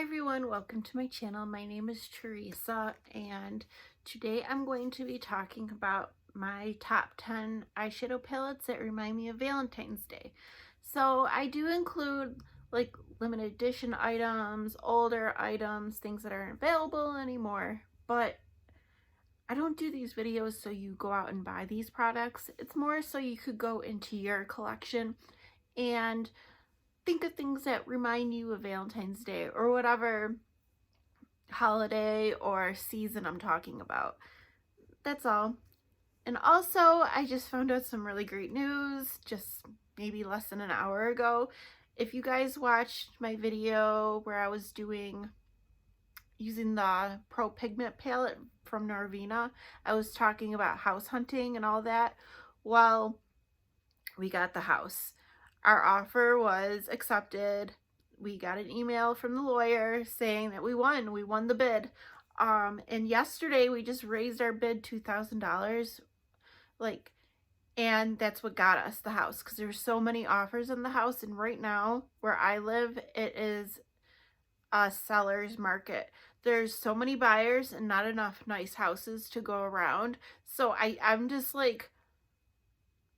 Hi everyone, welcome to my channel. My name is Teresa and today I'm going to be talking about my top 10 eyeshadow palettes that remind me of Valentine's Day. So I do include like limited edition items, older items, things that aren't available anymore, but I don't do these videos so you go out and buy these products. It's more so you could go into your collection and think of things that remind you of Valentine's Day or whatever holiday or season I'm talking about. That's all. And also, I just found out some really great news just maybe less than an hour ago. If you guys watched my video where I was using the Pro Pigment palette from Norvina, I was talking about house hunting and all that. Well, we got the house. Our offer was accepted. We got an email from the lawyer saying that we won the bid. And yesterday we just raised our bid $2,000, and that's what got us the house, because there's so many offers in the house, and right now where I live, it is a seller's market. There's so many buyers and not enough nice houses to go around. So I'm just like,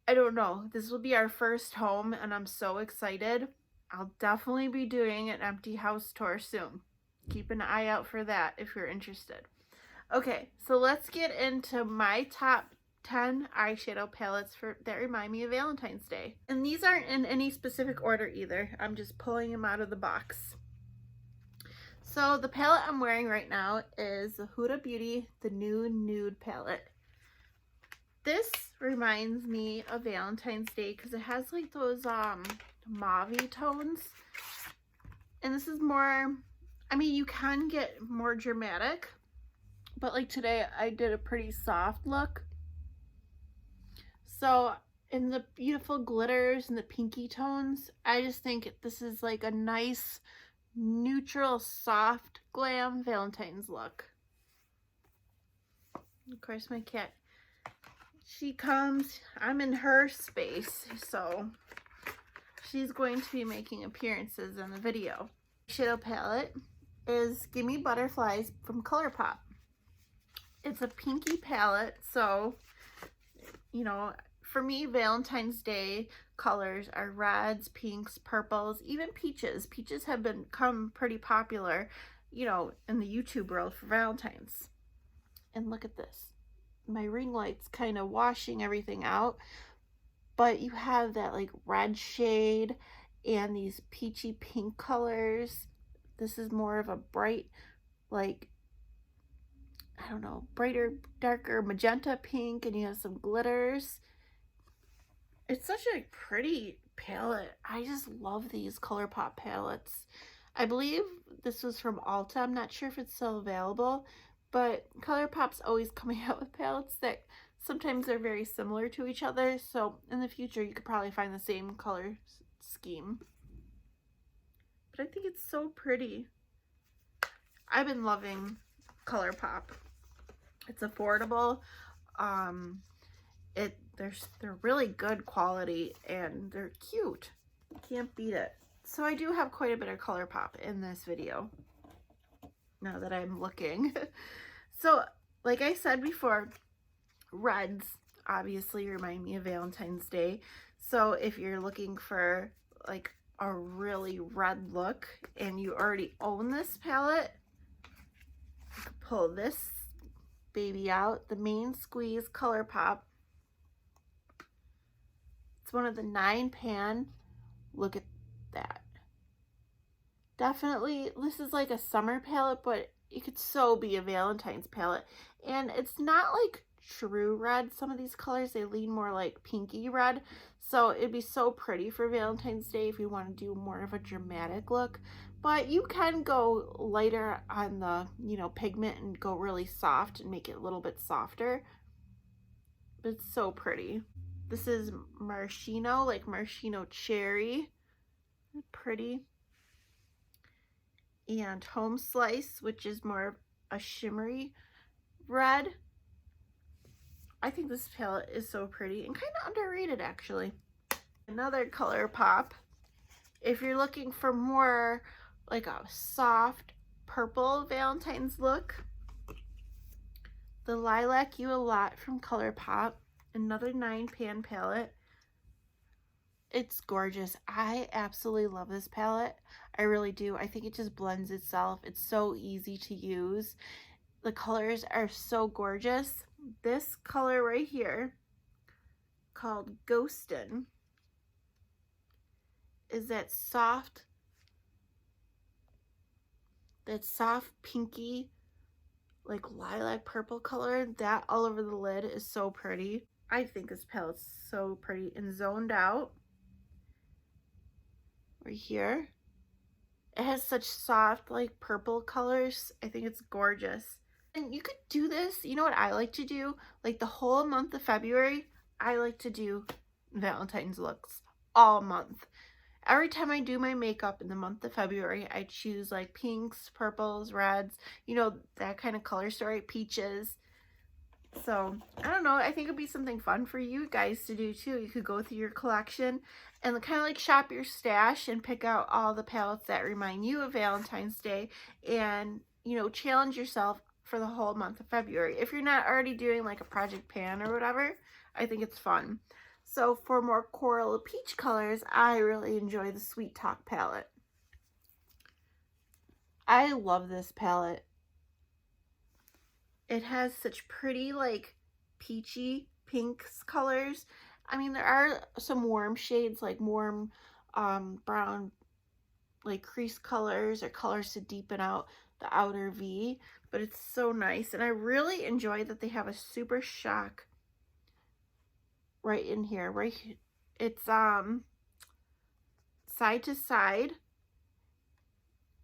I don't know. This will be our first home and I'm so excited. I'll definitely be doing an empty house tour soon. Keep an eye out for that if you're interested. Okay, so let's get into my top 10 eyeshadow palettes that remind me of Valentine's Day. And these aren't in any specific order either. I'm just pulling them out of the box. So the palette I'm wearing right now is the Huda Beauty, the new Nude palette. This reminds me of Valentine's Day because it has like those mauve tones. And this is more, I mean, you can get more dramatic, but like today I did a pretty soft look. So in the beautiful glitters and the pinky tones, I just think this is like a nice, neutral, soft, glam Valentine's look. Of course, my cat, she comes, I'm in her space, so she's going to be making appearances in the video. Shadow palette is Gimme Butterflies from Colourpop. It's a pinky palette, so, you know, for me, Valentine's Day colors are reds, pinks, purples, even peaches. Peaches have become pretty popular, you know, in the YouTube world for Valentine's. And look at this. My ring light's kind of washing everything out, but you have that like red shade and these peachy pink colors. This is more of a bright, like, I don't know, brighter, darker magenta pink, and you have some glitters. It's such a pretty palette. I just love these Colourpop palettes. I believe this was from Ulta. I'm not sure if it's still available, but Colourpop's always coming out with palettes that sometimes are very similar to each other. So in the future, you could probably find the same color scheme. But I think it's so pretty. I've been loving Colourpop. It's affordable. They're really good quality and they're cute. You can't beat it. So I do have quite a bit of Colourpop in this video, now that I'm looking. So like I said before, reds obviously remind me of Valentine's Day. So if you're looking for like a really red look and you already own this palette, you can pull this baby out, the Main Squeeze Colourpop. It's one of the 9-pan. Look at that. Definitely, this is like a summer palette, but it could so be a Valentine's palette. And it's not like true red. Some of these colors, they lean more like pinky red. So it'd be so pretty for Valentine's Day if you want to do more of a dramatic look. But you can go lighter on the, you know, pigment and go really soft and make it a little bit softer. But it's so pretty. This is Maraschino, like Maraschino Cherry. Pretty. And Home Slice, which is more of a shimmery red. I think this palette is so pretty and kind of underrated, actually. Another Colourpop. If you're looking for more like a soft purple Valentine's look. The Lilac You a Lot from Colourpop, another 9-pan palette. It's gorgeous. I absolutely love this palette. I really do. I think it just blends itself. It's so easy to use. The colors are so gorgeous. This color right here, called Ghostin', is that soft pinky, like lilac purple color. That all over the lid is so pretty. I think this palette's so pretty. And Zoned Out, right here, it has such soft like purple colors. I think it's gorgeous. And you could do this, you know what I like to do? Like the whole month of February, I like to do Valentine's looks all month. Every time I do my makeup in the month of February, I choose like pinks, purples, reds, you know, that kind of color story, peaches. So, I don't know, I think it'd be something fun for you guys to do too. You could go through your collection and kind of like shop your stash and pick out all the palettes that remind you of Valentine's Day and, you know, challenge yourself for the whole month of February. If you're not already doing like a project pan or whatever, I think it's fun. So for more coral peach colors, I really enjoy the Sweet Talk palette. I love this palette. It has such pretty like peachy pinks colors. I mean, there are some warm shades, like warm brown, like crease colors or colors to deepen out the outer V, but it's so nice. And I really enjoy that they have a super shock right in here, right here. It's side to side,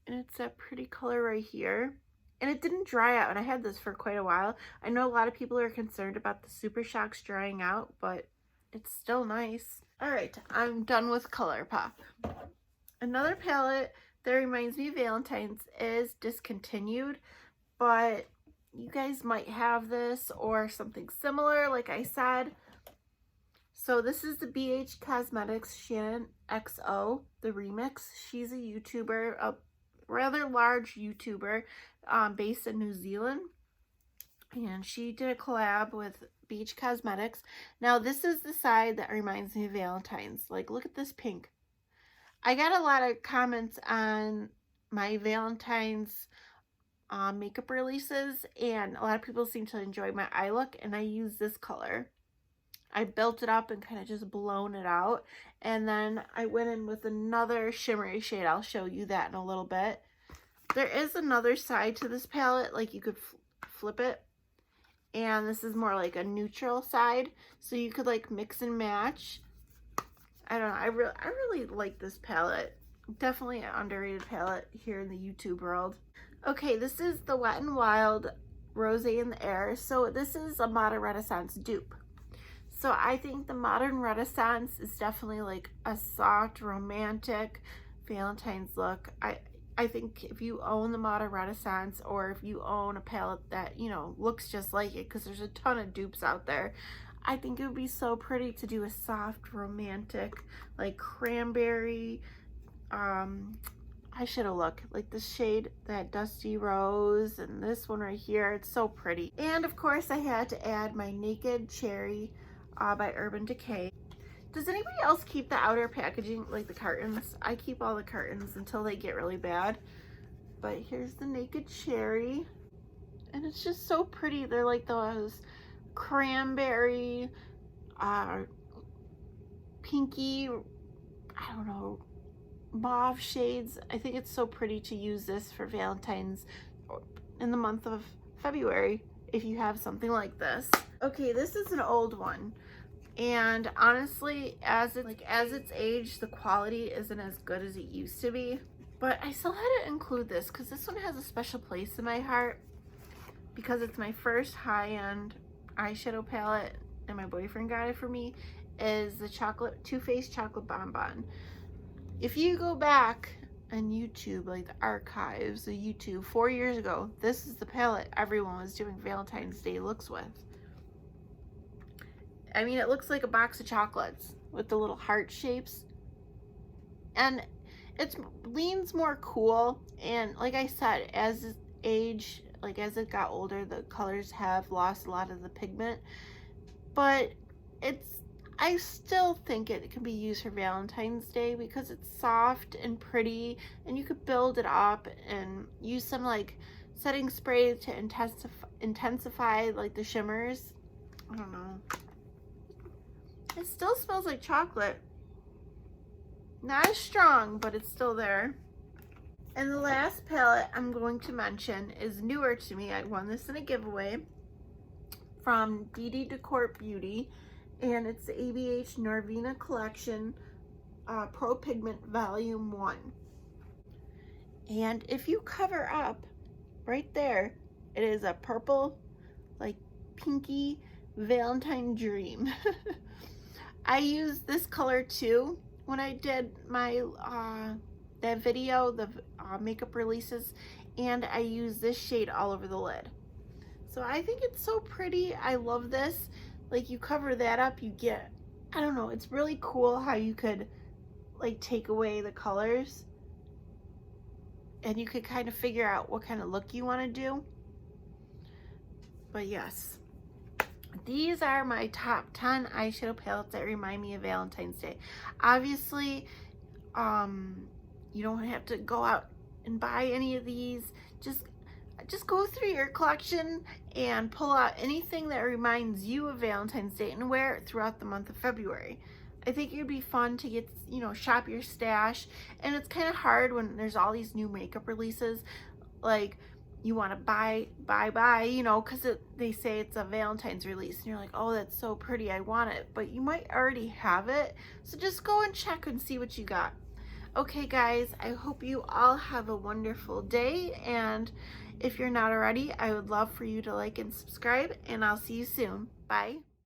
and it's that pretty color right here, and it didn't dry out, and I had this for quite a while. I know a lot of people are concerned about the Super Shocks drying out, but it's still nice. All right, I'm done with Colourpop. Another palette that reminds me of Valentine's is Discontinued, but you guys might have this or something similar, like I said. So this is the BH Cosmetics Shaaanxo, the remix. She's a YouTuber, a rather large YouTuber based in New Zealand. And she did a collab with BH Cosmetics. Now this is the side that reminds me of Valentine's. Like, look at this pink. I got a lot of comments on my Valentine's makeup releases, and a lot of people seem to enjoy my eye look, and I use this color. I built it up and kind of just blown it out, and then I went in with another shimmery shade. I'll show you that in a little bit. There is another side to this palette, like you could flip it, and this is more like a neutral side, so you could like mix and match. I don't know, I really like this palette. Definitely an underrated palette here in the YouTube world. Okay, this is the Wet n Wild Rosé in the Air. So this is a Modern Renaissance dupe. So I think the Modern Renaissance is definitely like a soft, romantic Valentine's look. I think if you own the Modern Renaissance, or if you own a palette that, you know, looks just like it, because there's a ton of dupes out there, I think it would be so pretty to do a soft, romantic, like cranberry eyeshadow look, like the shade, that Dusty Rose, and this one right here. It's so pretty. And of course I had to add my Naked Cherry by Urban Decay. Does anybody else keep the outer packaging, like the cartons? I keep all the cartons until they get really bad. But here's the Naked Cherry, and it's just so pretty. They're like those cranberry, pinky, I don't know, mauve shades. I think it's so pretty to use this for Valentine's in the month of February if you have something like this. Okay, this is an old one, and honestly, as it's aged, the quality isn't as good as it used to be, but I still had to include this because this one has a special place in my heart, because it's my first high-end eyeshadow palette, and my boyfriend got it for me. Is the Too Faced Chocolate Bonbon. If you go back on YouTube, like the archives of YouTube 4 years ago, this is the palette everyone was doing Valentine's Day looks with. I mean, it looks like a box of chocolates with the little heart shapes, and it leans more cool, and like I said, as age, like as it got older, the colors have lost a lot of the pigment, but I still think it can be used for Valentine's Day because it's soft and pretty, and you could build it up and use some like setting spray to intensify like the shimmers. I don't know. It still smells like chocolate. Not as strong, but it's still there. And the last palette I'm going to mention is newer to me. I won this in a giveaway from Decay Beauty, and it's the ABH Norvina Collection Pro Pigment Volume 1. And if you cover up right there, it is a purple, like pinky Valentine dream. I used this color too when I did my that video, the makeup releases, and I used this shade all over the lid. So I think it's so pretty. I love this. Like, you cover that up, you get, I don't know, it's really cool how you could like take away the colors and you could kind of figure out what kind of look you want to do. But yes, these are my top 10 eyeshadow palettes that remind me of Valentine's Day. Obviously, you don't have to go out and buy any of these. Just go through your collection and pull out anything that reminds you of Valentine's Day and wear it throughout the month of February. I think it'd be fun to get, you know, shop your stash. And it's kind of hard when there's all these new makeup releases. Like, you want to buy, you know, because they say it's a Valentine's release. And you're like, oh, that's so pretty, I want it. But you might already have it. So just go and check and see what you got. Okay, guys, I hope you all have a wonderful day. And if you're not already, I would love for you to like and subscribe. And I'll see you soon. Bye.